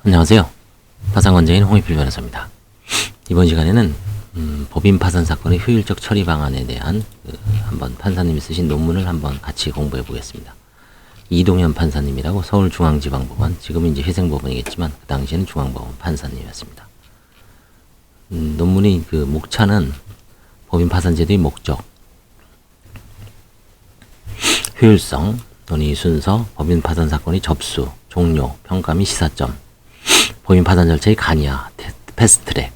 안녕하세요. 파산관제인 홍익필 변호사입니다. 이번 시간에는 법인 파산 사건의 효율적 처리 방안에 대한 한번 판사님이 쓰신 논문을 한번 같이 공부해 보겠습니다. 이동현 판사님이라고 서울중앙지방법원, 지금은 이제 회생법원이겠지만 그 당시에는 중앙법원 판사님이었습니다. 논문의 그 목차는 법인 파산제도의 목적, 효율성, 논의 순서, 법인 파산 사건의 접수, 종료, 평가 및 시사점, 법인 파산 절차의 간이화, 패스트트랙,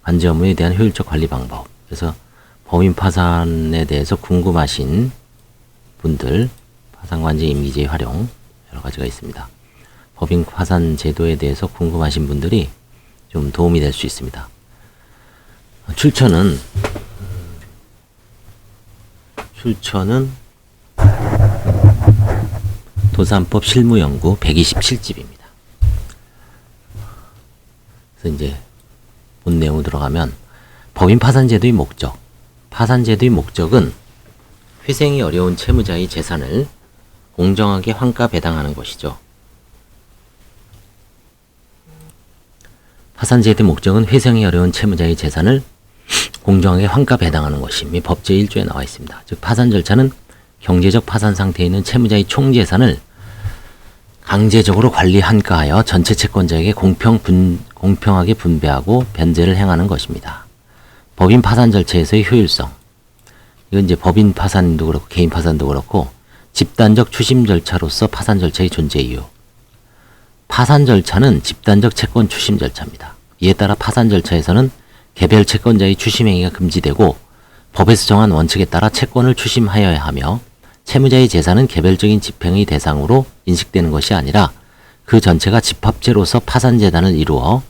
관제 업무에 대한 효율적 관리 방법. 그래서 법인 파산에 대해서 궁금하신 분들, 파산관제 임기제의 활용 여러 가지가 있습니다. 법인 파산 제도에 대해서 궁금하신 분들이 좀 도움이 될 수 있습니다. 출처는 도산법 실무연구 127집입니다. 그래서 이제 본 내용으로 들어가면 법인 파산제도의 목적. 파산제도의 목적은 회생이 어려운 채무자의 재산을 공정하게 환가 배당하는 것이죠. 파산제도의 목적은 회생이 어려운 채무자의 재산을 공정하게 환가 배당하는 것이 법 제1조에 나와 있습니다. 즉 파산 절차는 경제적 파산 상태에 있는 채무자의 총재산을 강제적으로 관리 환가하여 전체 채권자에게 공평하게 분배하고 변제를 행하는 것입니다. 법인 파산 절차에서의 효율성. 이건 이제 법인 파산도 그렇고 개인 파산도 그렇고 집단적 추심 절차로서 파산 절차의 존재 이유. 파산 절차는 집단적 채권 추심 절차입니다. 이에 따라 파산 절차에서는 개별 채권자의 추심 행위가 금지되고 법에서 정한 원칙에 따라 채권을 추심하여야 하며 채무자의 재산은 개별적인 집행의 대상으로 인식되는 것이 아니라 그 전체가 집합체로서 파산재단을 이루어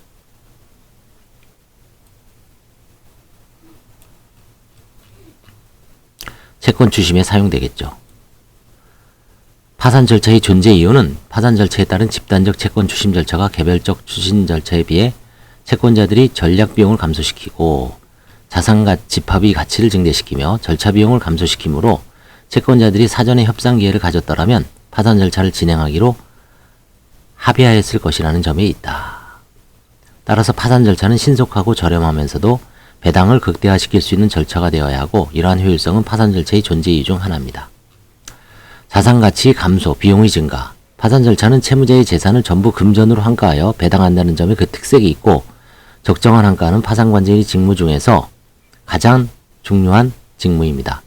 채권 추심에 사용되겠죠. 파산 절차의 존재 이유는 파산 절차에 따른 집단적 채권 추심 절차가 개별적 추심 절차에 비해 채권자들이 전략 비용을 감소시키고 자산 집합의 가치를 증대시키며 절차 비용을 감소시키므로 채권자들이 사전에 협상 기회를 가졌더라면 파산 절차를 진행하기로 합의하였을 것이라는 점에 있다. 따라서 파산 절차는 신속하고 저렴하면서도 배당을 극대화시킬 수 있는 절차가 되어야 하고 이러한 효율성은 파산 절차의 존재 이유 중 하나입니다. 자산 가치 감소, 비용의 증가. 파산 절차는 채무자의 재산을 전부 금전으로 환가하여 배당한다는 점에 그 특색이 있고 적정한 환가는 파산관제인의 직무 중에서 가장 중요한 직무입니다.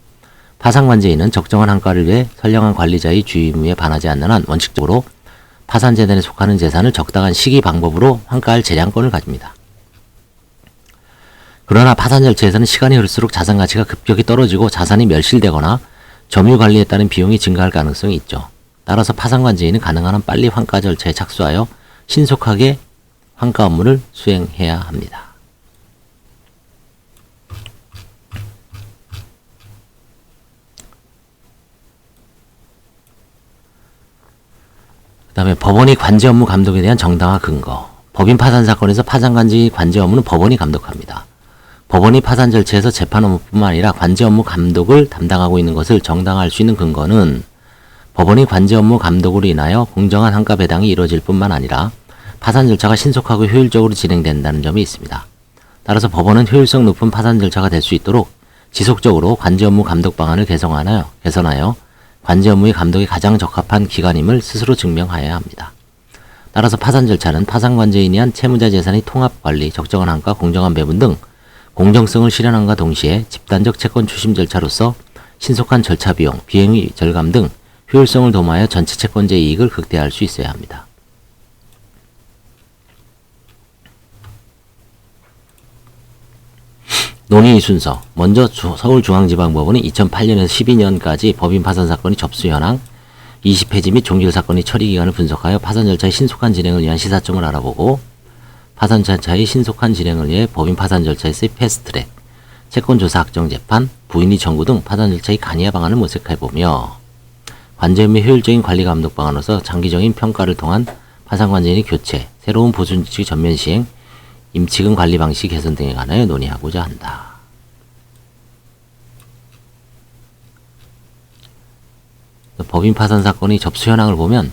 파산관제인은 적정한 환가를 위해 선량한 관리자의 주의 의무에 반하지 않는 한 원칙적으로 파산재단에 속하는 재산을 적당한 시기 방법으로 환가할 재량권을 가집니다. 그러나 파산 절차에서는 시간이 흐를수록 자산 가치가 급격히 떨어지고 자산이 멸실되거나 점유 관리에 따른 비용이 증가할 가능성이 있죠. 따라서 파산관제인은 가능한 한 빨리 환가 절차에 착수하여 신속하게 환가 업무를 수행해야 합니다. 그 다음에 법원이 관제 업무 감독에 대한 정당화 근거. 법인 파산 사건에서 파산관제의 관제 업무는 법원이 감독합니다. 법원이 파산 절차에서 재판 업무뿐만 아니라 관제 업무 감독을 담당하고 있는 것을 정당화할 수 있는 근거는 법원이 관제 업무 감독으로 인하여 공정한 환가 배당이 이루어질 뿐만 아니라 파산 절차가 신속하고 효율적으로 진행된다는 점이 있습니다. 따라서 법원은 효율성 높은 파산 절차가 될 수 있도록 지속적으로 관제 업무 감독 방안을 개선하여 관제 업무의 감독에 가장 적합한 기관임을 스스로 증명하여야 합니다. 따라서 파산 절차는 파산관제인이 한 채무자 재산의 통합 관리, 적정한 환가, 공정한 배분 등 공정성을 실현함과 동시에 집단적 채권 추심 절차로서 신속한 절차 비용, 비행의 절감 등 효율성을 도모하여 전체 채권자의 이익을 극대화할 수 있어야 합니다. 논의 순서. 먼저 서울중앙지방법원이 2008년에서 12년까지 법인 파산 사건의 접수 현황, 20회지 및 종결 사건의 처리 기간을 분석하여 파산 절차의 신속한 진행을 위한 시사점을 알아보고 파산 절차의 신속한 진행을 위해 법인 파산 절차에서의 패스트트랙, 채권조사 확정 재판, 부인의 청구 등 파산 절차의 간이화 방안을 모색해보며 관제 및 효율적인 관리 감독 방안으로서 장기적인 평가를 통한 파산관제인의 교체, 새로운 보존지칙 전면 시행, 임치금 관리 방식 개선 등에 관하여 논의하고자 한다. 법인 파산 사건의 접수 현황을 보면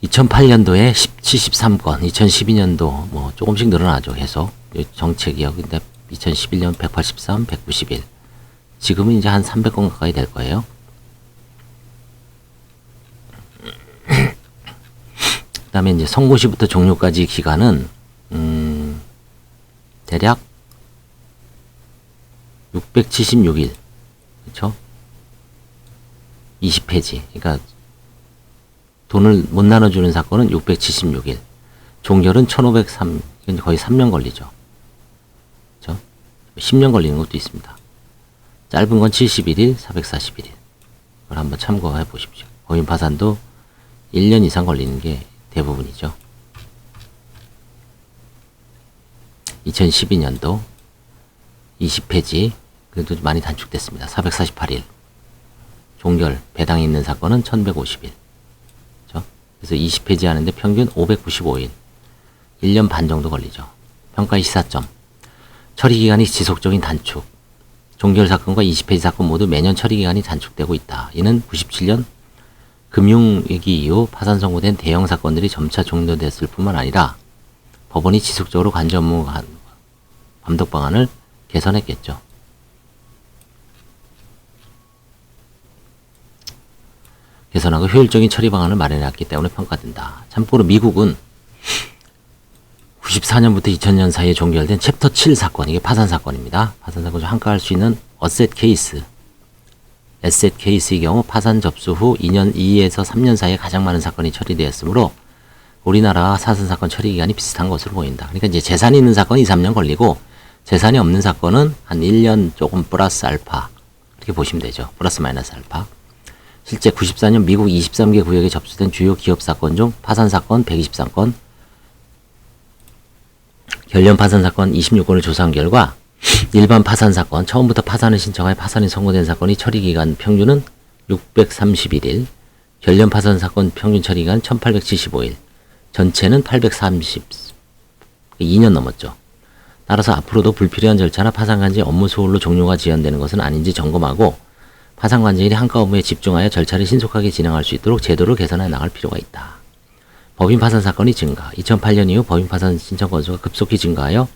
2008년도에 73건, 2012년도 뭐 조금씩 늘어나죠. 계속 정책이요. 근데 2011년 183, 191. 지금은 이제 한 300건 가까이 될 거예요. 그 다음에 이제 선고시부터 종료까지 기간은 대략 676일. 그쵸? 20페이지. 그러니까 돈을 못 나눠주는 사건은 676일. 종결은 1503, 거의 3년 걸리죠. 그쵸? 10년 걸리는 것도 있습니다. 짧은 건 71일, 441일. 그걸 한번 참고해 보십시오. 법인 파산도 1년 이상 걸리는 게 대부분이죠. 2012년도 20페이지. 그래도 많이 단축됐습니다. 448일. 종결, 배당이 있는 사건은 1150일. 그렇죠? 그래서 20페이지 하는데 평균 595일. 1년 반 정도 걸리죠. 평가의 시사점. 처리기간이 지속적인 단축. 종결 사건과 20페이지 사건 모두 매년 처리기간이 단축되고 있다. 이는 97년 금융위기 이후 파산 선고된 대형 사건들이 점차 종료됐을 뿐만 아니라 법원이 지속적으로 관저 업무 감독 방안을 개선했겠죠. 개선하고 효율적인 처리 방안을 마련해왔기 때문에 평가된다. 참고로 미국은 94년부터 2000년 사이에 종결된 챕터 7 사건, 이게 파산 사건입니다. 파산 사건 중 한가할 수 있는 어셋 케이스. 에셋 케이스의 경우 파산 접수 후 2에서 3년 사이에 가장 많은 사건이 처리되었으므로 우리나라와 파산 사건 처리 기간이 비슷한 것으로 보인다. 그러니까 이제 재산이 있는 사건은 2, 3년 걸리고 재산이 없는 사건은 한 1년 조금 플러스 알파. 이렇게 보시면 되죠. 플러스 마이너스 알파. 실제 94년 미국 23개 구역에 접수된 주요 기업 사건 중 파산 사건 123건, 결련 파산 사건 26건을 조사한 결과 일반 파산 사건, 처음부터 파산을 신청하여 파산이 선고된 사건이 처리기간 평균은 631일, 결련 파산 사건 평균 처리기간 1875일, 전체는 2년 넘었죠. 따라서 앞으로도 불필요한 절차나 파산관제 업무 소홀로 종료가 지연되는 것은 아닌지 점검하고 파산관제인이 한가 업무에 집중하여 절차를 신속하게 진행할 수 있도록 제도를 개선해 나갈 필요가 있다. 법인 파산 사건이 증가. 2008년 이후 법인 파산 신청 건수가 급속히 증가하여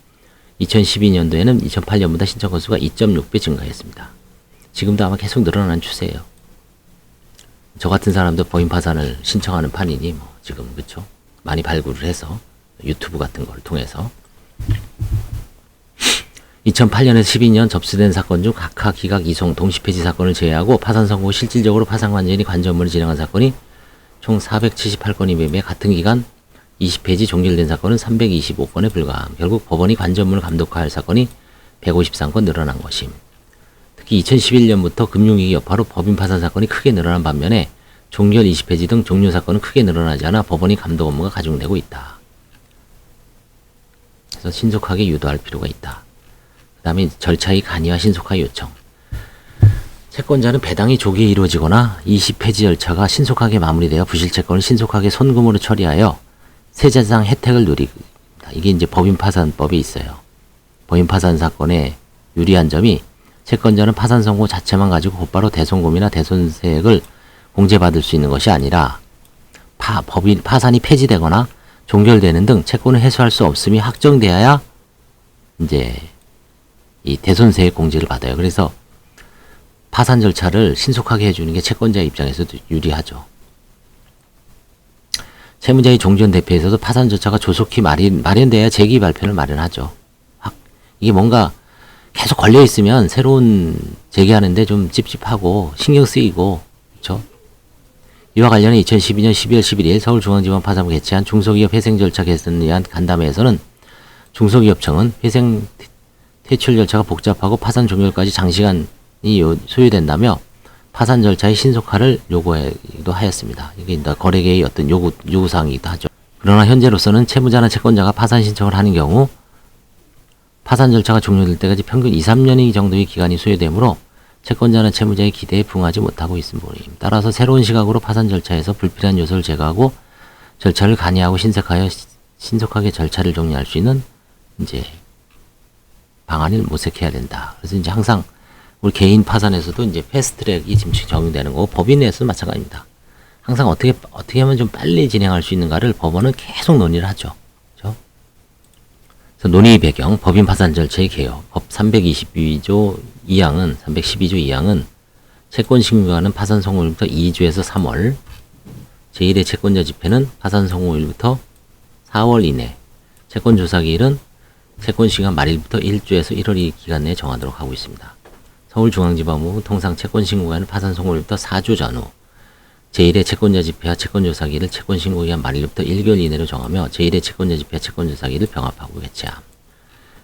2012년도에는 2008년보다 신청 건수가 2.6배 증가했습니다. 지금도 아마 계속 늘어나는 추세예요. 저 같은 사람도 법인 파산을 신청하는 판이니 뭐 지금 그쵸? 많이 발굴을 해서 유튜브 같은 걸 통해서 2008년에서 12년 접수된 사건 중 각하, 기각, 이송, 동시폐지 사건을 제외하고 파산 선고 후 실질적으로 파산관제인이 관저 업무를 진행한 사건이 총 478건이 매매 같은 기간 20페이지 종결된 사건은 325건에 불과함. 결국 법원이 관저 업무를 감독할 사건이 153건 늘어난 것임. 특히 2011년부터 금융위기 여파로 법인 파산 사건이 크게 늘어난 반면에 종결 20페이지 등 종료 사건은 크게 늘어나지 않아 법원이 감독 업무가 가중되고 있다. 그래서 신속하게 유도할 필요가 있다. 그 다음에 절차의 간이와 신속화 요청. 채권자는 배당이 조기에 이루어지거나 20페이지 절차가 신속하게 마무리되어 부실채권을 신속하게 손금으로 처리하여 세자상 혜택을 누리다. 이게 이제 법인파산법에 있어요. 법인파산 사건의 유리한 점이 채권자는 파산 선고 자체만 가지고 곧바로 대손금이나 대손세액을 공제받을 수 있는 것이 아니라 법인 파산이 폐지되거나 종결되는 등 채권을 회수할 수 없음이 확정되어야 이제 이 대손세액 공제를 받아요. 그래서 파산 절차를 신속하게 해주는 게 채권자 입장에서도 유리하죠. 채무자의 종전 대표에서도 파산 절차가 조속히 마련돼야 재기 발표를 마련하죠. 이게 뭔가 계속 걸려 있으면 새로운 재기하는데 좀 찝찝하고 신경 쓰이고, 그렇죠? 이와 관련해 2012년 12월 11일 서울중앙지법 파산부 개최한 중소기업 회생 절차 개선을 위한 간담회에서는 중소기업청은 회생 퇴출 절차가 복잡하고 파산 종결까지 장시간이 소요된다며 파산 절차의 신속화를 요구하기도 하였습니다. 이게 거래계의 어떤 요구사항이기도 하죠. 그러나 현재로서는 채무자나 채권자가 파산 신청을 하는 경우 파산 절차가 종료될 때까지 평균 2, 3년의 정도의 기간이 소요되므로 채권자나 채무자의 기대에 부응하지 못하고 있음 보임. 따라서 새로운 시각으로 파산 절차에서 불필요한 요소를 제거하고 절차를 간이하고 신속하여 신속하게 절차를 종료할 수 있는 이제 방안을 모색해야 된다. 그래서 이제 항상 우리 개인 파산에서도 이제 패스트트랙이 지금 적용되는 거고 법인 내에서도 마찬가지입니다. 항상 어떻게 하면 좀 빨리 진행할 수 있는가를 법원은 계속 논의를 하죠. 그렇죠? 그래서 논의 배경, 법인 파산 절차의 개요. 법 312조 2항은 채권 신고기간은 파산 선고일부터 2주에서 3월, 제1의 채권자 집회는 파산 선고일부터 4월 이내, 채권 조사기일은 채권 시간 말일부터 1주에서 1월 기간 내에 정하도록 하고 있습니다. 서울중앙지법은 통상 채권 신고기간은 파산 선고일부터 4주 전후, 제1의 채권자 집회와 채권 조사기일을 채권 신고기간 말일부터 1개월 이내로 정하며 제1의 채권자 집회와 채권 조사기일을 병합하고 개최함.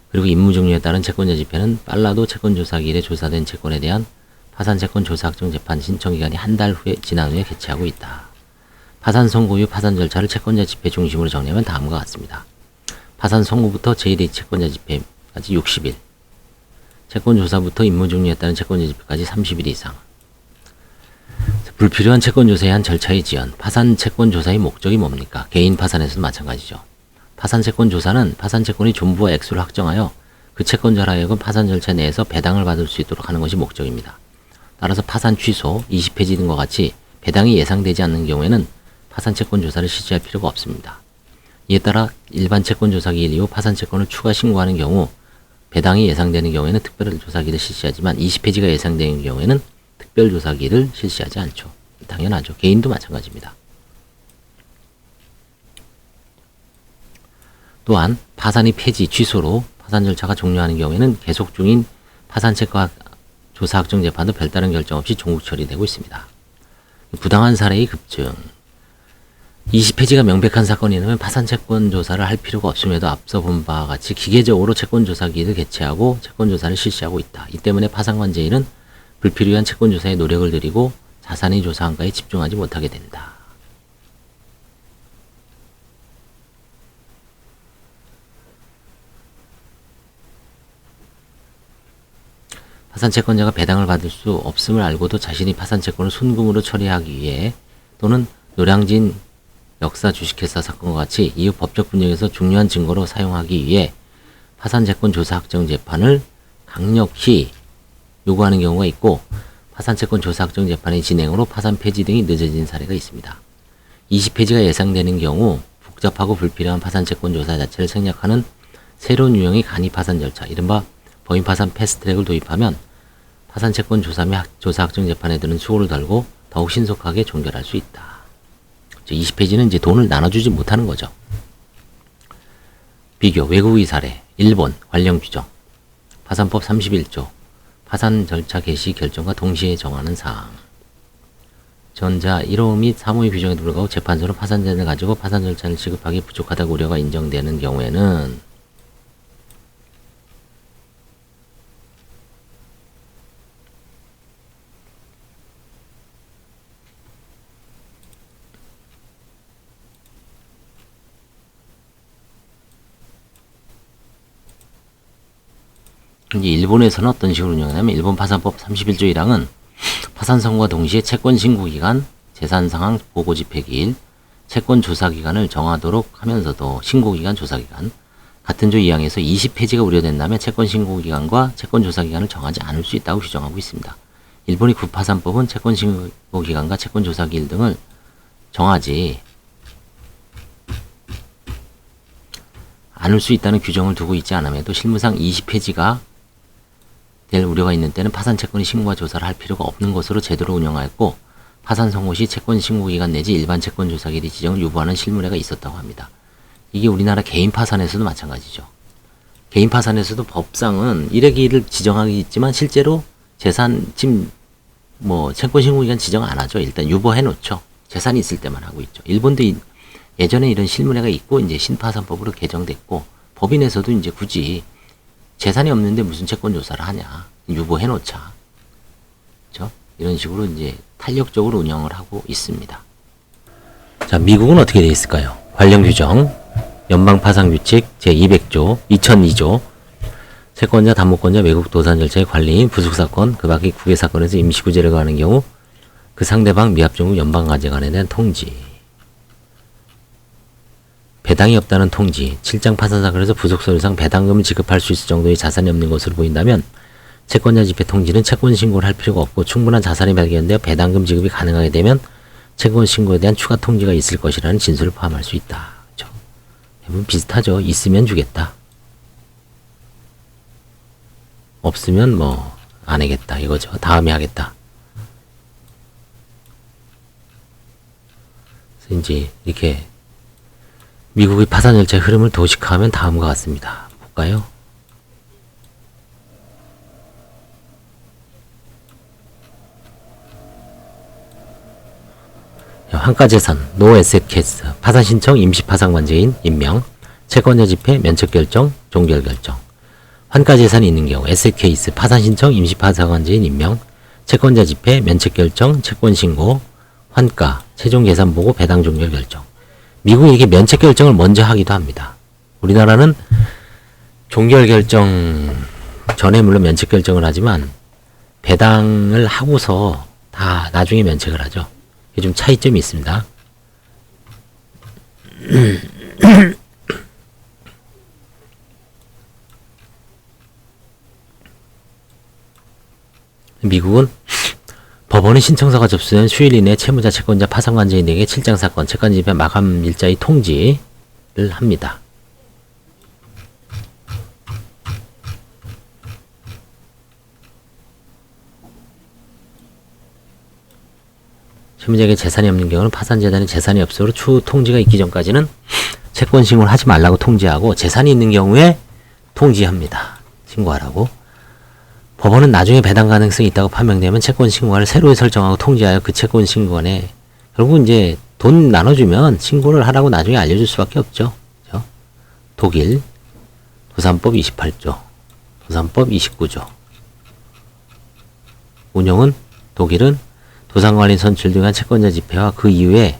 그리고 임무 종류에 따른 채권자 집회는 빨라도 채권 조사기일에 조사된 채권에 대한 파산 채권 조사 확정 재판 신청 기간이 한 달 후에 지난 후에 개최하고 있다. 파산 선고 후 파산 절차를 채권자 집회 중심으로 정리하면 다음과 같습니다. 파산 선고부터 제1의 채권자 집회까지 60일, 채권 조사부터 임무 종류에 따른 채권자 집회까지 30일 이상. 불필요한 채권 조사에 한 절차의 지연. 파산 채권 조사의 목적이 뭡니까? 개인 파산에서도 마찬가지죠. 파산 채권 조사는 파산 채권의 존부와 액수를 확정하여 그 채권자라 하여금 파산 절차 내에서 배당을 받을 수 있도록 하는 것이 목적입니다. 따라서 파산 취소, 20폐지 등과 같이 배당이 예상되지 않는 경우에는 파산 채권 조사를 실시할 필요가 없습니다. 이에 따라 일반 채권 조사기일 이후 파산 채권을 추가 신고하는 경우 배당이 예상되는 경우에는 특별 조사기를 실시하지만 20폐지가 예상되는 경우에는 특별 조사기를 실시하지 않죠. 당연하죠. 개인도 마찬가지입니다. 또한 파산이 폐지, 취소로 파산 절차가 종료하는 경우에는 계속 중인 파산 채권 조사 확정 재판도 별다른 결정 없이 종국 처리되고 있습니다. 부당한 사례의 급증. 20폐지가 명백한 사건이라면 파산 채권 조사를 할 필요가 없음에도 앞서 본 바와 같이 기계적으로 채권 조사기일을 개최하고 채권 조사를 실시하고 있다. 이 때문에 파산관제인은 불필요한 채권 조사에 노력을 들이고 자산의 조사 한가에 집중하지 못하게 된다. 파산 채권자가 배당을 받을 수 없음을 알고도 자신이 파산 채권을 순금으로 처리하기 위해 또는 노량진 역사 주식회사 사건과 같이 이후 법적 분쟁에서 중요한 증거로 사용하기 위해 파산 채권 조사 확정 재판을 강력히 요구하는 경우가 있고 파산 채권 조사 확정 재판의 진행으로 파산 폐지 등이 늦어진 사례가 있습니다. 20폐지가 예상되는 경우 복잡하고 불필요한 파산 채권 조사 자체를 생략하는 새로운 유형의 간이 파산 절차, 이른바 법인 파산 패스트트랙을 도입하면 파산 채권 조사 및 조사 확정 재판에 드는 수고를 덜고 더욱 신속하게 종결할 수 있다. 20폐지는 이제 돈을 나눠주지 못하는 거죠. 비교, 외국의 사례, 일본, 관련 규정, 파산법 31조, 파산 절차 개시 결정과 동시에 정하는 사항. 전자 1호 및 3호의 규정에도 불구하고 재판소는 파산자를 가지고 파산 절차를 지급하기 부족하다고 우려가 인정되는 경우에는 이제 일본에서는 어떤 식으로 운영하냐면 일본 파산법 31조 1항은 파산 선고와 동시에 채권 신고 기간, 재산 상황 보고 집행 기일, 채권 조사 기간을 정하도록 하면서도 신고 기간, 조사 기간 같은 조 2항에서 20폐지가 우려된다면 채권 신고 기간과 채권 조사 기간을 정하지 않을 수 있다고 규정하고 있습니다. 일본의 구파산법은 채권 신고 기간과 채권 조사 기일 등을 정하지 않을 수 있다는 규정을 두고 있지 않음에도 실무상 20폐지가 될 우려가 있는 때는 파산 채권의 신고와 조사를 할 필요가 없는 것으로 제도로 운영하였고 파산 선고 시 채권 신고 기간 내지 일반 채권 조사기일의 지정을 유보하는 실무례가 있었다고 합니다. 이게 우리나라 개인 파산에서도 마찬가지죠. 개인 파산에서도 법상은 1회 기일을 지정하기 있지만 실제로 재산 지금 뭐 채권 신고 기간 지정 안 하죠. 일단 유보해 놓죠. 재산이 있을 때만 하고 있죠. 일본도 예전에 이런 실무례가 있고 이제 신파산법으로 개정됐고 법인에서도 이제 굳이 재산이 없는데 무슨 채권 조사를 하냐. 유보해 놓자. 그렇죠? 이런 식으로 이제 탄력적으로 운영을 하고 있습니다. 자, 미국은 어떻게 되어 있을까요? 관련 규정, 연방파산규칙 제200조, 2002조, 채권자, 담보권자, 외국 도산 절차의 관리인, 부속사건, 그 밖의 국외사건에서 임시구제를 가하는 경우 그 상대방 미합정국 연방가제관에 대한 통지, 배당이 없다는 통지, 7장 파산사건에서 부속서류상 배당금을 지급할 수 있을 정도의 자산이 없는 것으로 보인다면 채권자 집회 통지는 채권 신고를 할 필요가 없고 충분한 자산이 발견되어 배당금 지급이 가능하게 되면 채권 신고에 대한 추가 통지가 있을 것이라는 진술을 포함할 수 있다. 그렇죠? 대부분 비슷하죠. 있으면 주겠다. 없으면 뭐 안 하겠다 이거죠. 다음에 하겠다. 그래서 이제 이렇게 미국의 파산 절차의 흐름을 도식화하면 다음과 같습니다. 볼까요? 환가재산, 노에셋캐스, 파산신청, 임시파산관제인 임명, 채권자 집회, 면책결정, 종결결정. 환가재산이 있는 경우 에셋케이스, 파산신청, 임시파산관제인 임명, 채권자 집회, 면책결정, 채권신고, 환가, 최종계산보고, 배당 종결결정. 미국이 이렇게 면책결정을 먼저 하기도 합니다. 우리나라는 종결결정 전에 물론 면책결정을 하지만 배당을 하고서 다 나중에 면책을 하죠. 이게 좀 차이점이 있습니다. 미국은 법원은 신청서가 접수된 수일 이내 채무자, 채권자, 파산관제인에게 출장사건, 채권집회 마감 일자의 통지를 합니다. 채무자에게 재산이 없는 경우는 파산재단에 재산이 없으므로 추후 통지가 있기 전까지는 채권 신고를 하지 말라고 통지하고, 재산이 있는 경우에 통지합니다. 신고하라고. 법원은 나중에 배당 가능성이 있다고 판명되면 채권 신고를 새로 설정하고 통지하여 그 채권 신고원에 결국 이제 돈 나눠주면 신고를 하라고 나중에 알려줄 수밖에 없죠. 그렇죠? 독일 도산법 28조, 도산법 29조. 운영은 독일은 도산관리 선출 등한 채권자 집회와 그 이후에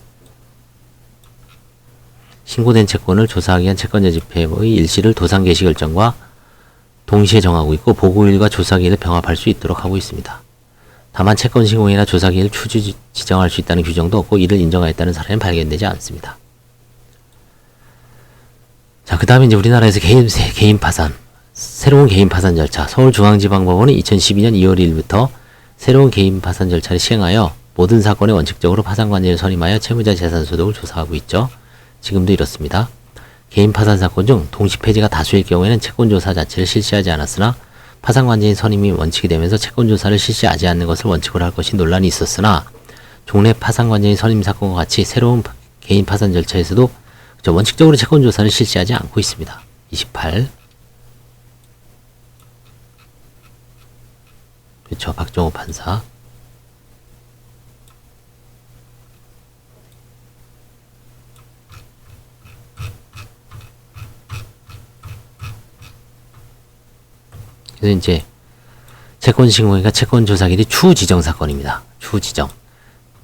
신고된 채권을 조사하기 위한 채권자 집회의 일시를 도산 개시 결정과 동시에 정하고 있고, 보고일과 조사기일을 병합할 수 있도록 하고 있습니다. 다만 채권 신고일이나 조사기일을 추지 지정할 수 있다는 규정도 없고, 이를 인정하였다는 사례는 발견되지 않습니다. 자, 그 다음에 이제 우리나라에서 개인 파산, 새로운 개인 파산 절차. 서울중앙지방법원은 2012년 2월 1일부터 새로운 개인 파산 절차를 시행하여 모든 사건에 원칙적으로 파산관제를 선임하여 채무자 재산 소득을 조사하고 있죠. 지금도 이렇습니다. 개인 파산 사건 중 동시 폐지가 다수일 경우에는 채권조사 자체를 실시하지 않았으나, 파산관제인 선임이 원칙이 되면서 채권조사를 실시하지 않는 것을 원칙으로 할 것이 논란이 있었으나, 종래 파산관제인 선임 사건과 같이 새로운 개인 파산 절차에서도 원칙적으로 채권조사를 실시하지 않고 있습니다. 28. 그렇죠. 박정호 판사. 그래서 이제 채권 신고인과 채권 조사기일이 추후 지정 사건입니다. 추후 지정.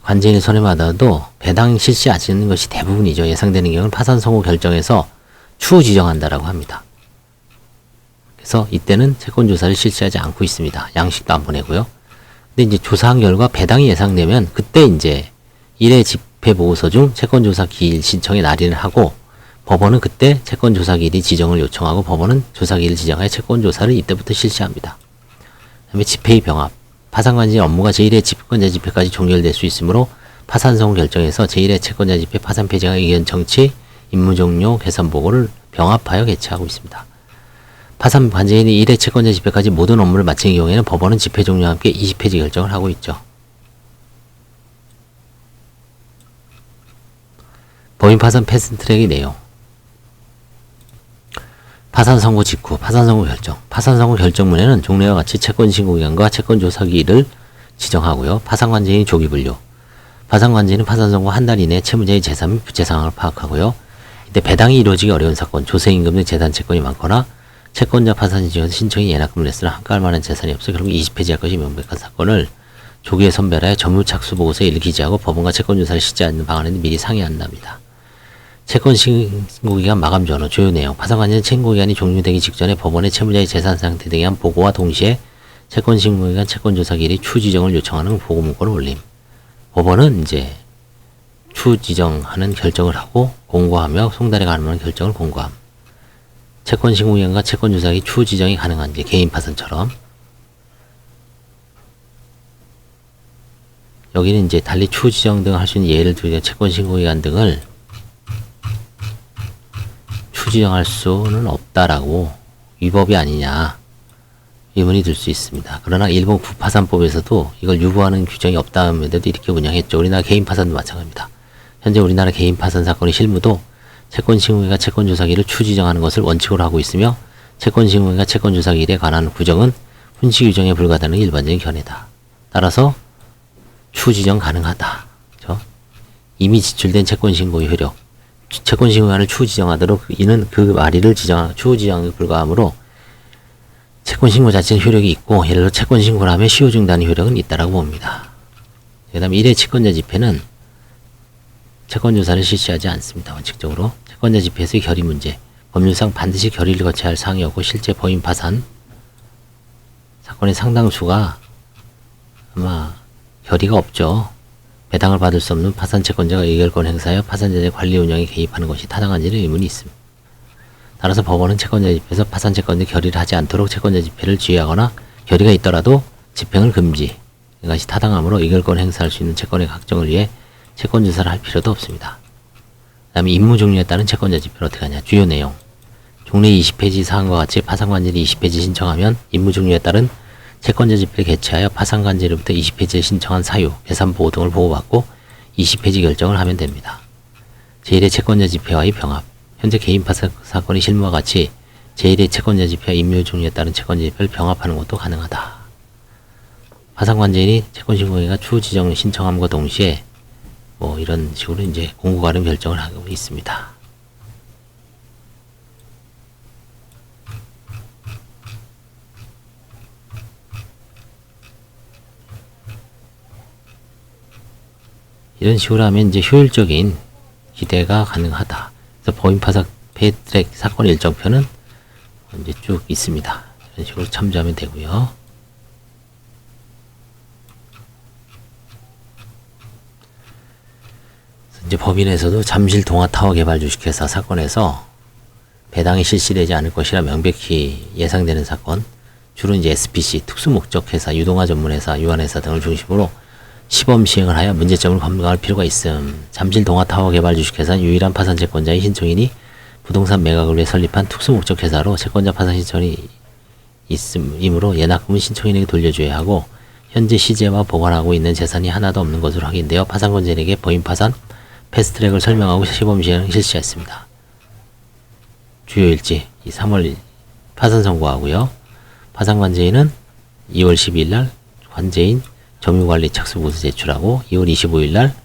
관제인이 선임하더라도 배당 실시하지 않는 것이 대부분이죠. 예상되는 경우는 파산 선고 결정에서 추후 지정한다라고 합니다. 그래서 이때는 채권 조사를 실시하지 않고 있습니다. 양식도 안 보내고요. 근데 이제 조사한 결과 배당이 예상되면 그때 이제 1회 집회 보고서 중 채권 조사 기일 신청의 날인을 하고, 법원은 그때 채권 조사 기일이 지정을 요청하고, 법원은 조사 기일을 지정하여 채권 조사를 이때부터 실시합니다. 그다음에 집회의 병합. 파산관제인 업무가 제1회 채권자 집회까지 종결될 수 있으므로 파산 선고 결정에서 제1회 채권자 집회 파산 폐지가 의견 정치, 임무 종료, 개선 보고를 병합하여 개최하고 있습니다. 파산 관제인이 1회 채권자 집회까지 모든 업무를 마친 경우에는 법원은 집회 종료와 함께 20폐지 결정을 하고 있죠. 법인 파산 패스트트랙의 내용. 파산 선고 직후 파산 선고 결정. 파산 선고 결정문에는 종래와 같이 채권 신고 기간과 채권 조사 기일을 지정하고요. 파산 관제인이 조기 분류. 파산 관제인은 파산 선고 한 달 이내에 채무자의 재산 및 부채 상황을 파악하고요. 이때 배당이 이루어지기 어려운 사건, 조세임금 등 재산 채권이 많거나 채권자 파산 지정에서 신청이 예납금을 냈으나 한가할 만한 재산이 없어 결국 20폐지할 것이 명백한 사건을 조기에 선별하여 전무착수 보고서에 이를 기재하고 법원과 채권 조사를 실시하는 방안을 미리 상의한답니다. 채권 신고기간 마감 전후 주요 내용. 파산관제는 신고기간이 종료되기 직전에 법원에 채무자의 재산 상태 등에 대한 보고와 동시에 채권 신고기간 채권 조사 기일이 추지정을 요청하는 보고 문건을 올림. 법원은 이제 추지정하는 결정을 하고 공고하며 송달에 가능한 결정을 공고함. 채권 신고기간과 채권 조사기 추지정이 가능한지 개인 파산처럼. 여기는 이제 달리 추후 지정 등 할 수 있는 예를 들어 채권 신고 기간 등을 추지정할 수는 없다라고 위법이 아니냐 의문이 들 수 있습니다. 그러나 일본 부파산법에서도 이걸 유보하는 규정이 없다면서도 이렇게 운영했죠. 우리나라 개인 파산도 마찬가지입니다. 현재 우리나라 개인 파산 사건의 실무도 채권 신고기가 채권 조사기를 추지정하는 것을 원칙으로 하고 있으며 채권 신고기가 채권 조사기일에 관한 규정은 훈시 규정에 불과하다는 일반적인 견해다. 따라서 추지정 가능하다. 그렇죠? 이미 지출된 채권 신고의 효력, 채권 신고기간을 추후 지정하도록 이는 그 말일을 추후 지정에 불과하므로 채권 신고 자체는 효력이 있고 예를 들어 채권 신고를 하면 시효 중단의 효력은 있다라고 봅니다. 그 다음에 1회 채권자 집회는 채권 조사를 실시하지 않습니다. 원칙적으로 채권자 집회에서의 결의 문제, 법률상 반드시 결의를 거쳐야 할 사항이었고 실제 법인 파산 사건의 상당수가 아마 결의가 없죠. 배당을 받을 수 없는 파산 채권자가 의결권 행사하여 파산자의 관리 운영에 개입하는 것이 타당한지는 의문이 있습니다. 따라서 법원은 채권자 집회에서 파산 채권자 결의를 하지 않도록 채권자 집회를 지휘하거나 결의가 있더라도 집행을 금지, 이것이 타당하므로 의결권 행사할 수 있는 채권의 확정을 위해 채권 조사를 할 필요도 없습니다. 그 다음에 임무 종류에 따른 채권자 집회를 어떻게 하냐. 주요 내용. 종래 20페이지 사항과 같이 파산관제를 20페이지 신청하면 임무 종류에 따른 채권자 집회를 개최하여 파산관제로부터 20페이지에 신청한 사유, 계산보고 등을 보고받고 20페이지 결정을 하면 됩니다. 제1의 채권자 집회와의 병합. 현재 개인 파산 사건의 실무와 같이 제1의 채권자 집회와 임무 종류에 따른 채권자 집회를 병합하는 것도 가능하다. 파산관제인이 채권신고기가 추후 지정을 신청함과 동시에 뭐 이런 식으로 이제 공고 가름 결정을 하고 있습니다. 이런 식으로 하면 이제 효율적인 기대가 가능하다. 그래서 법인 파산 패트랙 사건 일정표는 이제 쭉 있습니다. 이런 식으로 참조하면 되고요. 이제 법인에서도 잠실 동아타워 개발 주식회사 사건에서 배당이 실시되지 않을 것이라 명백히 예상되는 사건, 주로 이제 SPC, 특수목적회사, 유동화 전문회사, 유한회사 등을 중심으로 시범 시행을 하여 문제점을 검증할 필요가 있음. 잠실 동아타워 개발 주식회사 유일한 파산 채권자의 신청인이 부동산 매각을 위해 설립한 특수목적회사로 채권자 파산 신청이 있음이므로 예납금은 신청인에게 돌려줘야 하고 현재 시제와 보관하고 있는 재산이 하나도 없는 것으로 확인되어 파산권자에게 법인 파산 패스트트랙을 설명하고 시범 시행을 실시했습니다. 주요 일지 3월 파산 선고하고요. 파산관제인은 2월 12일 날 관제인 점유관리 착수보고서 제출하고 2월 25일 날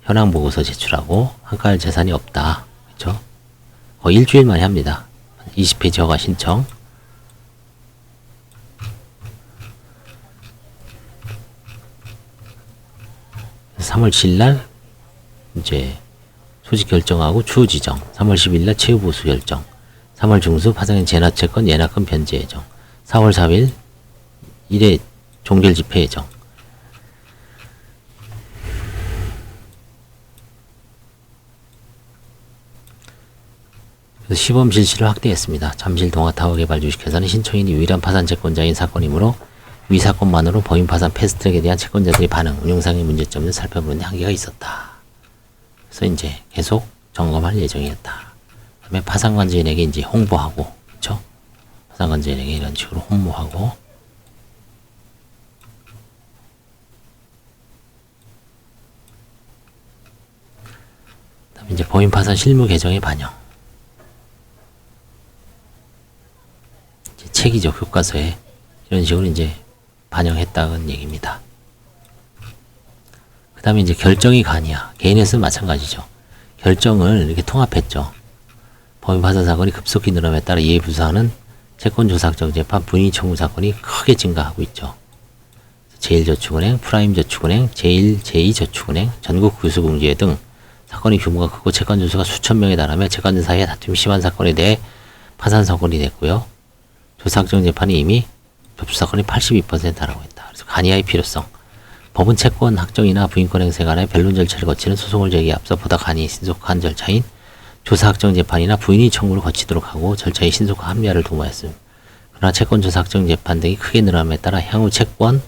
현황 보고서 제출하고 한가할 재산이 없다. 그렇죠? 거의 일주일 만에 합니다. 20페이지 허가 신청. 그래서 3월 7일 날 이제 소집 결정하고 추후 지정. 3월 10일 날 채무 보수 결정. 3월 중수 파산인 재납채권 예납금 변제 예정. 4월 4일 1회 종결 집회 예정. 그래서 시범 실시를 확대했습니다. 잠실 동아타워 개발 주식회사는 신청인이 유일한 파산 채권자인 사건이므로 위 사건만으로 법인 파산 패스트트랙에 대한 채권자들의 반응, 운영상의 문제점을 살펴보는 데 한계가 있었다. 그래서 이제 계속 점검할 예정이었다. 그다음에 파산관제인에게 이제 홍보하고, 그렇죠? 파산관제인에게 이런 식으로 홍보하고. 그다음에 이제 법인 파산 실무 개정의 반영. 체계적 교과서에 이런 식으로 이제 반영했다는 얘기입니다. 그 다음에 이제 결정이 가니야. 개인에서는 마찬가지죠. 결정을 이렇게 통합했죠. 법인 파산 사건이 급속히 늘어남에 따라 이에 부사하는 채권조사학정재판 분위 청구 사건이 크게 증가하고 있죠. 제1저축은행, 프라임저축은행, 제1, 제2저축은행, 전국교수공제회 등 사건의 규모가 크고 채권 주수가 수천 명에 달하며 채권자 사이에 다툼이 심한 사건에 대해 파산 선고이 됐고요. 조사학정재판이 이미 접수 사건이 82%라고 했다. 그래서 간이하의 필요성. 법은 채권 확정이나 부인권 행사에 관해 변론 절차를 거치는 소송을 제기에 앞서 보다 간이 신속한 절차인 조사학정재판이나 부인의 청구를 거치도록 하고 절차의 신속한 합리화를 도모했음. 그러나 채권 조사학정재판 등이 크게 늘어남에 따라 향후 채권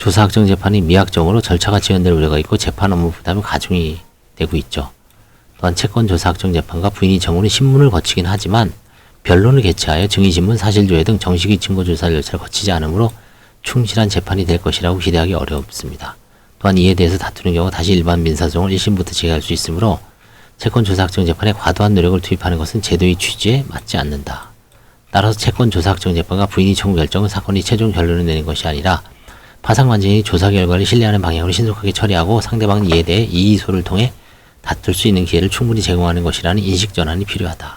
조사확정 재판이 미확정으로 절차가 지연될 우려가 있고 재판 업무 부담이 가중이 되고 있죠. 또한 채권 조사확정 재판과 부인이 정원이 신문을 거치긴 하지만 변론을 개최하여 증인신문, 사실조회 등 정식의 증거조사 절차를 거치지 않으므로 충실한 재판이 될 것이라고 기대하기 어렵습니다. 또한 이에 대해서 다투는 경우 다시 일반 민사소송을 1심부터 제기할 수 있으므로 채권 조사확정 재판에 과도한 노력을 투입하는 것은 제도의 취지에 맞지 않는다. 따라서 채권 조사확정 재판과 부인이 청구 결정은 사건이 최종 결론을 내는 것이 아니라 파상관제인이 조사 결과를 신뢰하는 방향으로 신속하게 처리하고 상대방 이에 대해 이의소를 통해 다툴 수 있는 기회를 충분히 제공하는 것이라는 인식전환이 필요하다.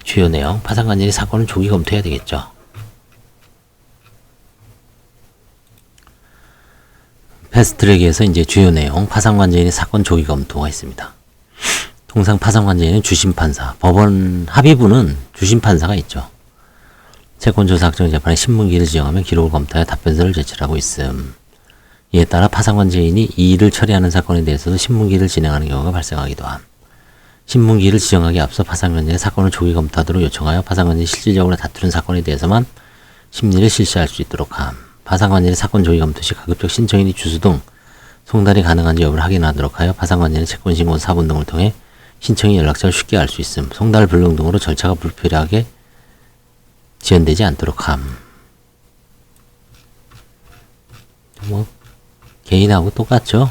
주요 내용, 파상관제인이 사건을 조기 검토해야 되겠죠. 패스트트랙에서 이제 주요 내용, 파상관제인의 사건 조기 검토가 있습니다. 통상 파상관제인은 주심판사, 법원 합의부는 주심판사가 있죠. 채권조사확정 재판에 신문기를 지정하면 기록을 검토하여 답변서를 제출하고 있음. 이에 따라 파상관제인이 이 일을 처리하는 사건에 대해서도 신문기를 진행하는 경우가 발생하기도 함. 신문기를 지정하기에 앞서 파상관제인의 사건을 조기 검토하도록 요청하여 파상관제인이 실질적으로 다투는 사건에 대해서만 심리를 실시할 수 있도록 함. 파상관제인의 사건 조기 검토 시 가급적 신청인이 주소 등 송달이 가능한지 여부를 확인하도록 하여 파상관제인의 채권신고 사본 등을 통해 신청인 연락처를 쉽게 알 수 있음. 송달 불능 등으로 절차가 불필요하게 지연되지 않도록 함. 뭐 개인하고 똑같죠?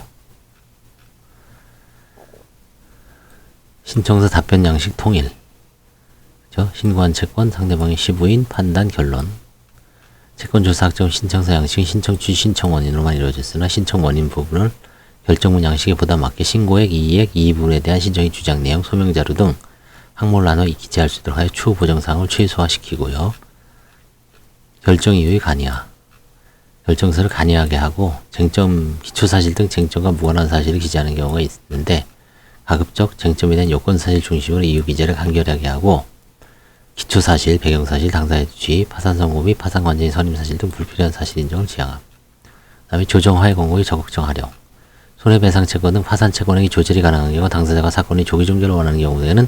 신청서 답변 양식 통일. 그죠? 신고한 채권, 상대방의 시부인, 판단, 결론. 채권조사확정 신청서 양식은 신청 취지, 신청 원인으로만 이루어졌으나 신청 원인 부분을 결정문 양식에 보다 맞게 신고액, 이의액, 이의부분에 대한 신청의 주장 내용, 소명자료 등 항목을 나눠 기재할 수 있도록 하여 추후 보정사항을 최소화시키고요. 결정 이유의 간이화. 결정서를 간이하게 하고 쟁점, 기초사실 등 쟁점과 무관한 사실을 기재하는 경우가 있는데 가급적 쟁점에 대한 요건사실 중심으로 이유 기재를 간결하게 하고 기초사실, 배경사실, 당사자의 주의, 파산선고 및 파산관제인 선임사실 등 불필요한 사실 인정을 지향함. 그 다음에 조정하의 권고의 적극적 활용. 손해배상채권 등 파산채권액이 조절이 가능한 경우 당사자가 사건이 조기 종결을 원하는 경우에는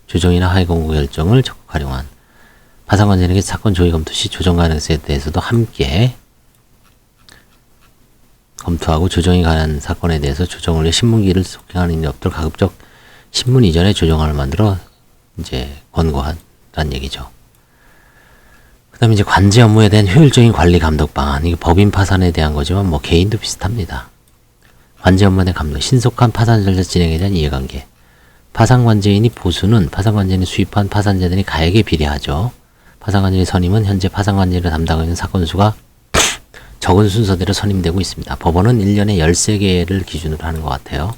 조정이나 하의 권고 결정을 적극 활용한. 파산관제인에게 사건 조기 검토 시 조정 가능성에 대해서도 함께 검토하고 조정이 가능한 사건에 대해서 조정을 위해 신문기를 속행하는 일이 없도록 가급적 신문 이전에 조정안을 만들어 이제 권고한다는 얘기죠. 그 다음에 이제 관제 업무에 대한 효율적인 관리 감독 방안. 이게 법인 파산에 대한 거지만 뭐 개인도 비슷합니다. 관제 업무에 대한 감독, 신속한 파산 절차 진행에 대한 이해관계. 파산관제인이 보수는 파산관제인이 수입한 파산재단이 가액에 비례하죠. 파산관제인 선임은 현재 파산관제인을 담당하고 있는 사건 수가 적은 순서대로 선임되고 있습니다. 법원은 1년에 13개를 기준으로 하는 것 같아요.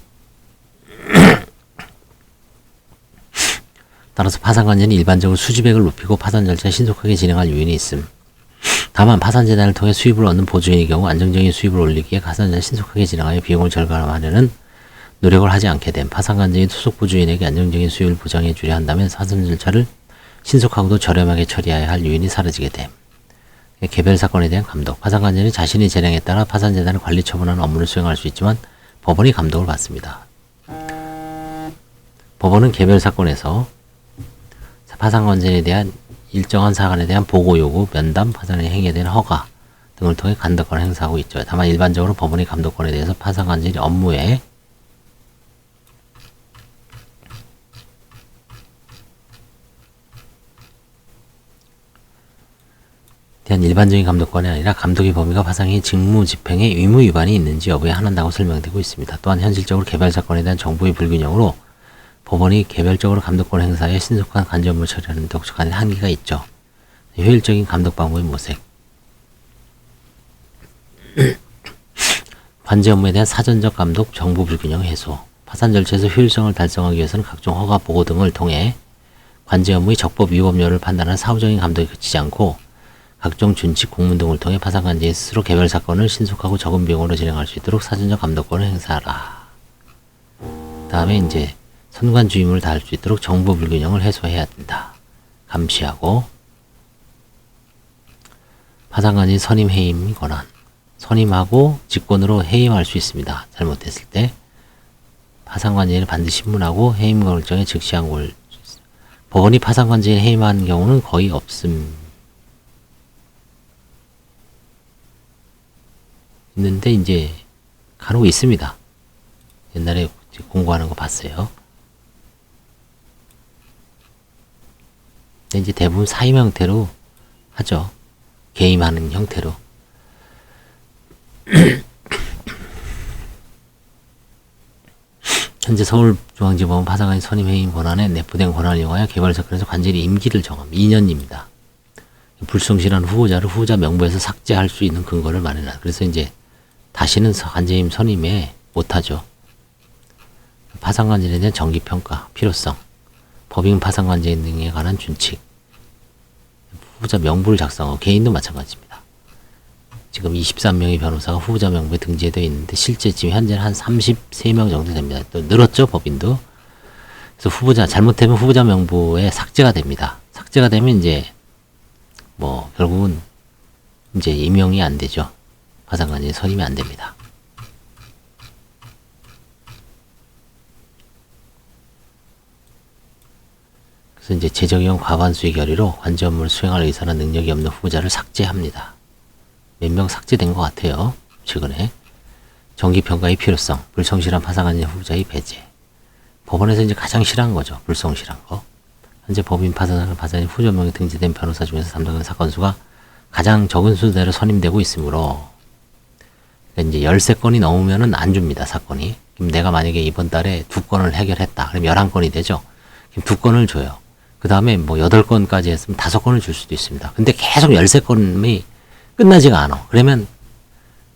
따라서 파산관제는 일반적으로 수주액을 높이고 파산 절차를 신속하게 진행할 요인이 있음. 다만 파산재단을 통해 수입을 얻는 보조인의 경우 안정적인 수입을 올리기 위해 파산 절차를 신속하게 진행하여 비용을 절감하려는 노력을 하지 않게 됨. 파산관제인 소속 보조인에게 안정적인 수입을 보장해 주려 한다면 파산 절차를 신속하고도 저렴하게 처리해야 할 요인이 사라지게 됨. 개별 사건에 대한 감독. 파산관제는 자신의 재량에 따라 파산재단을 관리 처분하는 업무를 수행할 수 있지만 법원이 감독을 받습니다. 법원은 개별 사건에서 파산관제에 대한 일정한 사건에 대한 보고 요구, 면담, 파산의 행위에 대한 허가 등을 통해 감독권을 행사하고 있죠. 다만 일반적으로 법원의 감독권에 대해서 파산관제 업무에 대한 일반적인 감독권이 아니라 감독의 범위가 파상의 직무 집행에 의무 위반이 있는지 여부에 한한다고 설명되고 있습니다. 또한 현실적으로 개별 사건에 대한 정보의 불균형으로 법원이 개별적으로 감독권 행사에 신속한 관제 업무를 처리하는 데 혹독한 한계가 있죠. 효율적인 감독 방법의 모색. 관제 업무에 대한 사전적 감독, 정보 불균형 해소. 파산 절차에서 효율성을 달성하기 위해서는 각종 허가 보고 등을 통해 관제 업무의 적법 위법 여부를 판단하는 사후적인 감독이 그치지 않고 각종 준칙 공문 등을 통해 파산관제인 스스로 개별 사건을 신속하고 적은 비용으로 진행할 수 있도록 사전적 감독권을 행사하라. 다음에 이제 선관주의무를 다할 수 있도록 정보 불균형을 해소해야 된다. 감시하고 파산관제인 선임 해임 권한. 선임하고 직권으로 해임할 수 있습니다. 잘못했을 때 파산관제인을 반드시 신문하고 해임 결정에 즉시 항고를. 법원이 파산관제인 해임하는 경우는 거의 없음. 있는데 이제 간혹 있습니다. 옛날에 공고하는 거 봤어요. 근데 이제 대부분 사임 형태로 하죠. 개임하는 형태로. 현재 서울중앙지법은 파산관이 선임해임 권한에 내포된 권한을 이용하여 개발사건에서 관절이 임기를 정함. 2년입니다. 불성실한 후보자를 후보자 명부에서 삭제할 수 있는 근거를 마련한다. 그래서 이제 다시는 관제임 선임에 못하죠. 파산관제에 대한 정기평가, 필요성, 법인 파산관제인 등에 관한 준칙, 후보자 명부를 작성하고 개인도 마찬가지입니다. 지금 23명의 변호사가 후보자 명부에 등재되어 있는데 실제 지금 현재는 한 33명 정도 됩니다. 또 늘었죠, 법인도. 그래서 후보자 잘못되면 후보자 명부에 삭제가 됩니다. 삭제가 되면 이제 뭐 결국은 이제 임명이 안 되죠. 파산관제인 선임이 안 됩니다. 그래서 이제 재정형 과반수의 결의로 관제 업무를 수행할 의사나 능력이 없는 후보자를 삭제합니다. 몇 명 삭제된 것 같아요. 최근에. 정기평가의 필요성, 불성실한 파산관제 후보자의 배제. 법원에서 이제 가장 싫어한 거죠. 불성실한 거. 현재 법인 파산인 후조명에 등재된 변호사 중에서 담당하는 사건 수가 가장 적은 수대로 선임되고 있으므로, 그러니까 이제 13건이 넘으면은 안 줍니다. 사건이. 그럼 내가 만약에 이번 달에 2건을 해결했다. 그럼 11건이 되죠. 그럼 2건을 줘요. 그 다음에 뭐 8건까지 했으면 5건을 줄 수도 있습니다. 근데 계속 13건이 끝나지가 않아. 그러면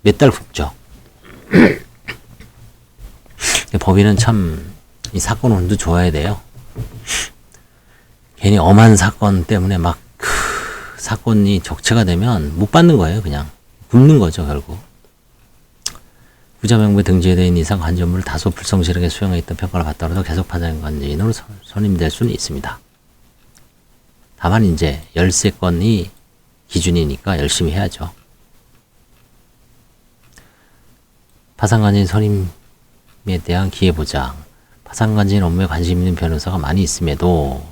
몇 달 굽죠. 법인은 참 이 사건 운도 좋아야 돼요. 괜히 엄한 사건 때문에 막 사건이 적체가 되면 못 받는 거예요. 그냥 굶는 거죠. 결국. 후자 명부에 등재되어 있는 이상 관제 업무를 다소 불성실하게 수행했던 평가를 받더라도 계속 파산관제인으로 선임될 수는 있습니다. 다만 이제 13건이 기준이니까 열심히 해야죠. 파산관제인 선임에 대한 기회보장. 파산관제인 업무에 관심 있는 변호사가 많이 있음에도,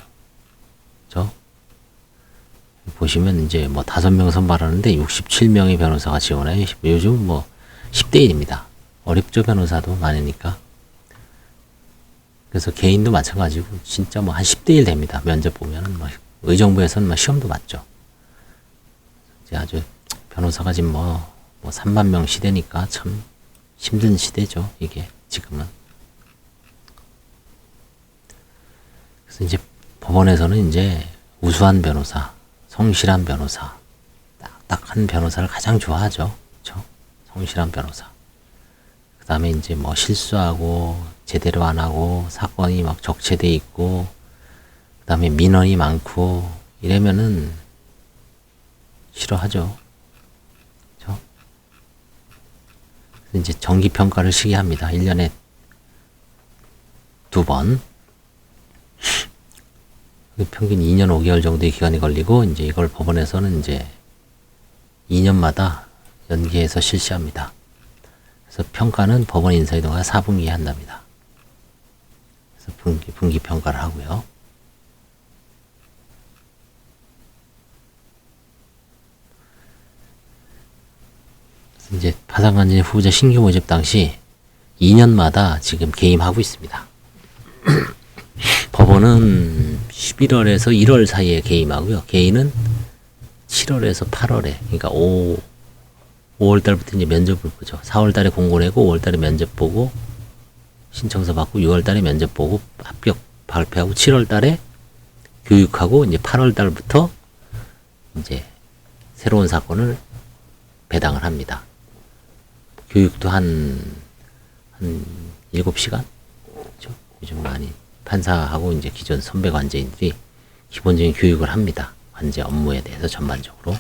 그죠? 보시면 이제 뭐 5명 선발하는데 67명의 변호사가 지원해요. 요즘 뭐 10대 1입니다. 어렵죠. 변호사도 많으니까. 그래서 개인도 마찬가지고 진짜 뭐 한 10대 1 됩니다. 면접 보면은 뭐 의정부에서는 뭐 시험도 봤죠. 이제 아주 변호사가 지금 뭐 3만 명 시대니까 참 힘든 시대죠. 이게 지금은. 그래서 이제 법원에서는 이제 우수한 변호사, 성실한 변호사, 딱딱한 변호사를 가장 좋아하죠. 그렇죠? 성실한 변호사. 그 다음에 이제 뭐 실수하고 제대로 안 하고 사건이 막 적체돼 있고 그 다음에 민원이 많고 이러면은 싫어하죠. 그렇죠? 그래서 이제 정기평가를 시기합니다. 1년에 2번. 평균 2년 5개월 정도의 기간이 걸리고 이제 이걸 법원에서는 이제 2년마다 연기해서 실시합니다. 그래서 평가는 법원 인사이동하 4분기에 한답니다. 그래서 분기 평가를 하고요. 그래서 이제 파산관제인 후보자 신규 모집 당시 2년마다 지금 개임하고 있습니다. 법원은 11월에서 1월 사이에 개임하고요. 개인은 7월에서 8월에, 그러니까 5월 달부터 이제 면접을 보죠. 4월 달에 공고 내고 5월 달에 면접 보고 신청서 받고 6월 달에 면접 보고 합격 발표하고 7월 달에 교육하고 이제 8월 달부터 이제 새로운 사건을 배당을 합니다. 교육도 한 7시간? 그렇죠? 요즘 많이 판사하고 이제 기존 선배 관제인들이 기본적인 교육을 합니다. 관제 업무에 대해서 전반적으로.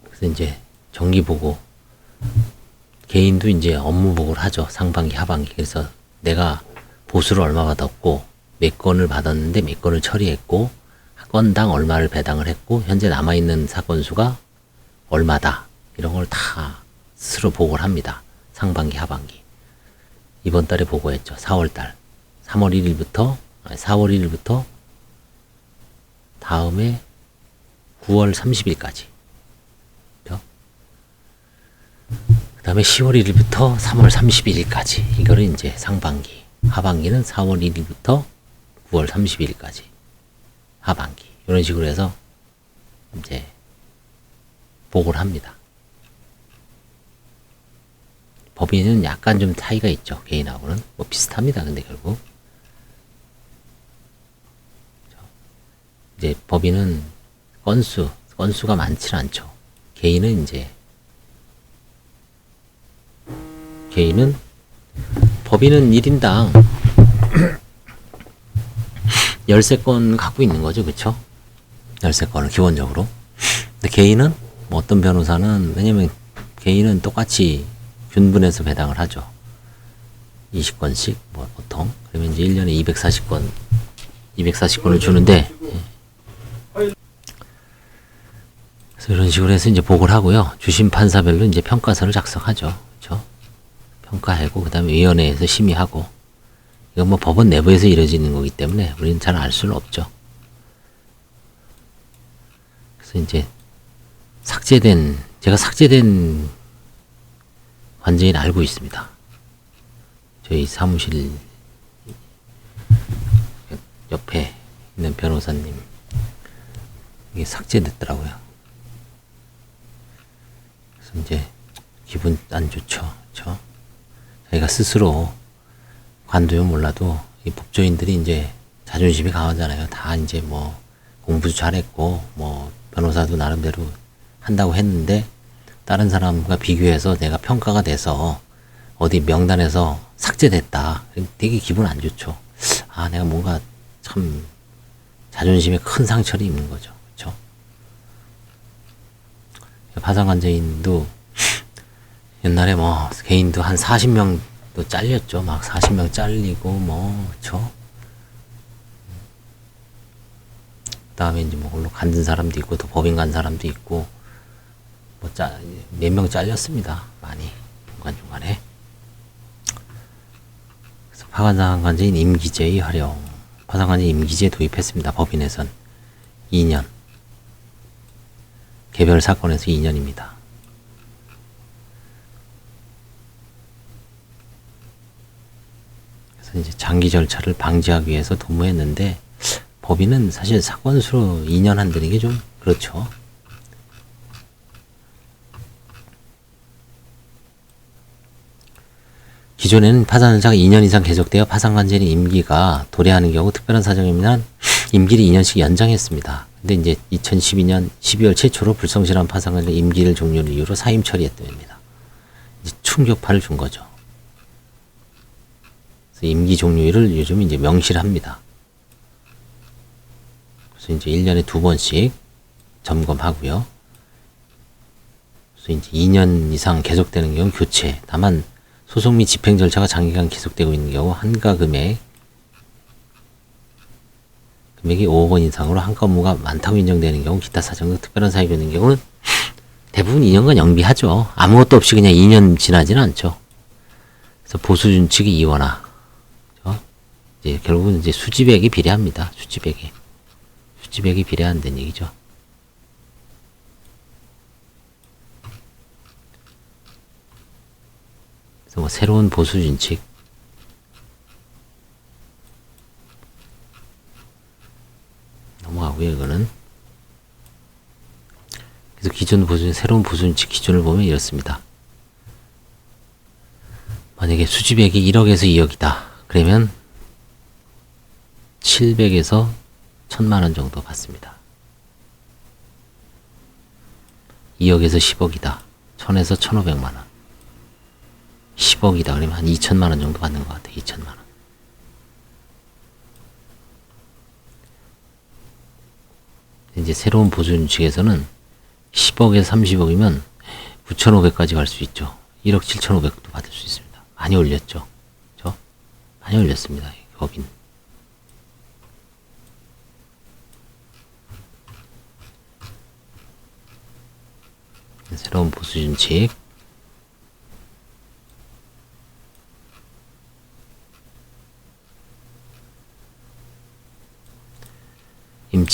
그래서 이제 정기 보고 개인도 이제 업무 보고를 하죠. 상반기, 하반기. 그래서 내가 보수를 얼마 받았고 몇 건을 받았는데 몇 건을 처리했고 건당 얼마를 배당을 했고 현재 남아있는 사건 수가 얼마다. 이런 걸 다 스스로 보고를 합니다. 상반기, 하반기. 이번 달에 보고했죠. 4월 달. 4월 1일부터 다음에 9월 30일까지. 그 다음에 10월 1일부터 3월 31일까지. 이거를 이제 상반기. 하반기는 4월 1일부터 9월 31일까지. 하반기. 이런 식으로 해서 이제 보고를 합니다. 법인은 약간 좀 차이가 있죠. 개인하고는. 뭐 비슷합니다. 근데 결국. 이제 법인은 건수가 많지 않죠. 개인은 법인은 1인당 13건 갖고 있는 거죠. 그쵸? 13건을 기본적으로. 근데 개인은, 뭐 어떤 변호사는, 왜냐면 개인은 똑같이 균분해서 배당을 하죠. 20건씩, 뭐 보통. 그러면 이제 1년에 240건을 주는데, 그래서 이런 식으로 해서 이제 보고를 하고요. 주심 판사별로 이제 평가서를 작성하죠. 그쵸? 평가하고, 그 다음에 위원회에서 심의하고, 이건 뭐 법원 내부에서 이루어지는 거기 때문에 우리는 잘 알 수는 없죠. 그래서 이제 제가 삭제된 관제인 알고 있습니다. 저희 사무실 옆에 있는 변호사님, 이게 삭제됐더라고요. 그래서 이제 기분 안 좋죠. 그쵸? 저희가 스스로 관두면 몰라도 이 법조인들이 이제 자존심이 강하잖아요. 다 이제 뭐 공부도 잘했고 뭐 변호사도 나름대로 한다고 했는데 다른 사람과 비교해서 내가 평가가 돼서 어디 명단에서 삭제됐다. 되게 기분 안 좋죠. 아, 내가 뭔가 참 자존심에 큰 상처를 입는 거죠. 그렇죠? 파산관제인도 옛날에 뭐 개인도 한 40명 또 잘렸죠. 막 40명 잘리고 뭐 그쵸. 그다음에 이제 뭐 물론 간든 사람도 있고 또 법인 간 사람도 있고 뭐 몇 명 잘렸습니다. 많이 중간중간에. 그래서 파산관제인 임기제의 활용. 파산관제인 임기제 도입했습니다. 법인에선 2년. 개별 사건에서 2년입니다. 이제 장기 절차를 방지하기 위해서 도모했는데 법인은 사실 사건 수로 2년 한다는 게 좀 그렇죠. 기존에는 파산절차가 2년 이상 계속되어 파산관제인 임기가 도래하는 경우 특별한 사정이면 임기를 2년씩 연장했습니다. 근데 이제 2012년 12월 최초로 불성실한 파산관제인 임기를 종료를 이유로 사임 처리했답니다. 이제 충격파를 준 거죠. 임기 종료일을 요즘 이제 명시합니다. 그래서 이제 1년에 2번씩 점검하고요. 그래서 이제 2년 이상 계속되는 경우 교체. 다만 소송 및 집행 절차가 장기간 계속되고 있는 경우 한가 금액이 5억 원 이상으로 한가 업무가 많다고 인정되는 경우 기타 사정도 특별한 사유가 있는 경우는 대부분 2년간 영비하죠. 아무것도 없이 그냥 2년 지나지는 않죠. 그래서 보수 준칙이 이원화. 이제 결국은 이제 수지백이 비례합니다. 수지백이 비례한다는 얘기죠. 그래서 뭐 새로운 보수 준칙 넘어가고요. 이거는 그래서 기존 보수 새로운 보수 준칙 기준을 보면 이렇습니다. 만약에 수지백이 1억에서 2억이다. 그러면 700에서 1000만원 정도 받습니다. 2억에서 10억이다. 1000에서 1500만원. 10억이다. 그러면 한 2000만원 정도 받는 것 같아요. 2000만원. 이제 새로운 보수준칙에서는 10억에서 30억이면 9,500까지 갈 수 있죠. 1억 7,500도 받을 수 있습니다. 많이 올렸죠. 그죠? 많이 올렸습니다. 법인. 새로운 보수준칙.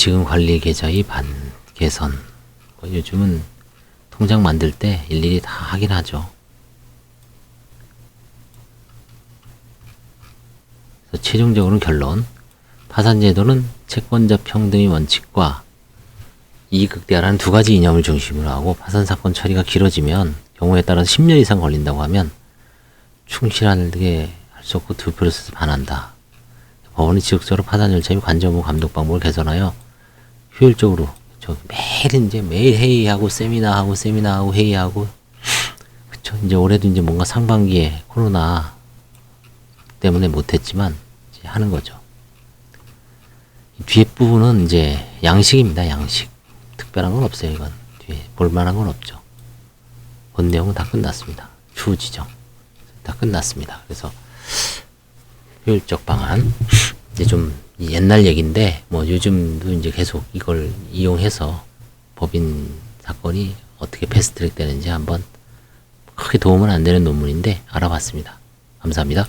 지금 관리 계좌의 개선. 요즘은 통장 만들 때 일일이 다 하긴 하죠. 그래서 최종적으로는 결론. 파산제도는 채권자 평등의 원칙과 이익극대화라는 두 가지 이념을 중심으로 하고 파산사건 처리가 길어지면 경우에 따라서 10년 이상 걸린다고 하면 충실하게 할 수 없고 투표를 써서 반한다. 법원은 지속적으로 파산 절차 및 관저 업무 감독 방법을 개선하여 효율적으로 매일 회의하고 세미나하고 회의하고 그쵸. 이제 올해도 이제 뭔가 상반기에 코로나 때문에 못했지만 이제 하는 거죠. 뒤에 부분은 이제 양식입니다. 양식. 특별한 건 없어요. 이건 뒤에 볼만한 건 없죠. 본 내용은 다 끝났습니다. 추후 지정 다 끝났습니다. 그래서 효율적 방안 이제 좀 옛날 얘기인데 뭐 요즘도 이제 계속 이걸 이용해서 법인 사건이 어떻게 패스트트랙 되는지 한번 크게 도움은 안 되는 논문인데 알아봤습니다. 감사합니다.